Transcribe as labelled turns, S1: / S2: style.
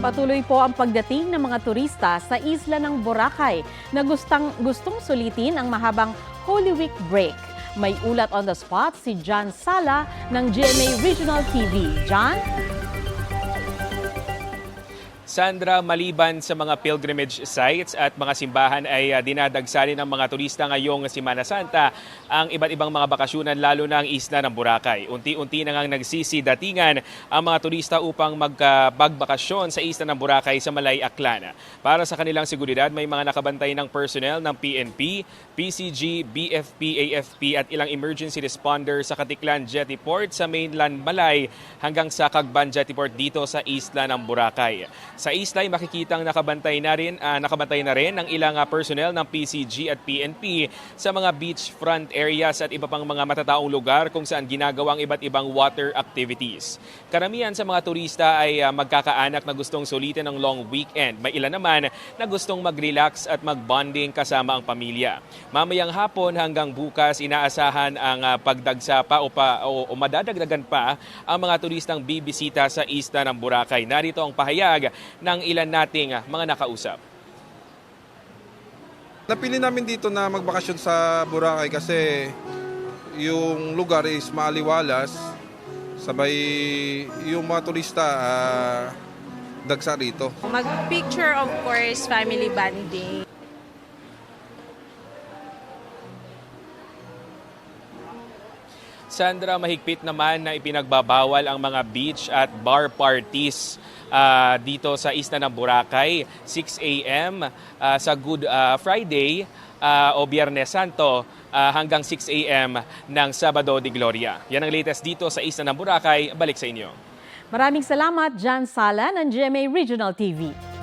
S1: Patuloy po ang pagdating ng mga turista sa isla ng Boracay na gustong sulitin ang mahabang Holy Week break. May ulat on the spot si John Sala ng GMA Regional TV. John?
S2: Sandra, maliban sa mga pilgrimage sites at mga simbahan ay dinadagsalin ng mga turista ngayong Semana Santa ang iba't ibang mga bakasyonan lalo na ang isla ng Boracay. Unti-unti na ngang nagsisidatingan ang mga turista upang magbakasyon sa isla ng Boracay sa Malay Aklan. Para sa kanilang seguridad, may mga nakabantay ng personnel ng PNP, PCG, BFP, AFP at ilang emergency responder sa Katiklan Jetty Port sa mainland Malay hanggang sa Cagban Jetty Port dito sa isla ng Boracay. Sa isla ay makikitang nakabantay na rin ang ilang personnel ng PCG at PNP sa mga beachfront areas at iba pang mga matataong lugar kung saan ginagawang iba't ibang water activities. Karamihan sa mga turista ay magkakaanak na gustong sulitin ng long weekend. May ilan naman na gustong mag-relax at mag-bonding kasama ang pamilya. Mamayang hapon hanggang bukas inaasahan ang pagdagsa pa o madadagdagan pa ang mga turistang bibisita sa isla ng Boracay. Narito ang pahayag ng ilan nating mga nakausap.
S3: Napili namin dito na magbakasyon sa Boracay kasi yung lugar is maaliwalas, sabay yung mga turista dagsa rito.
S4: Mag-picture, of course, family bonding.
S2: Sandra, mahigpit naman na ipinagbabawal ang mga beach at bar parties dito sa isla ng Boracay. 6 a.m. Sa Good Friday o Biyernes Santo hanggang 6 a.m. ng Sabado de Gloria. Yan ang latest dito sa isla ng Boracay. Balik sa inyo.
S1: Maraming salamat, John Sala ng GMA Regional TV.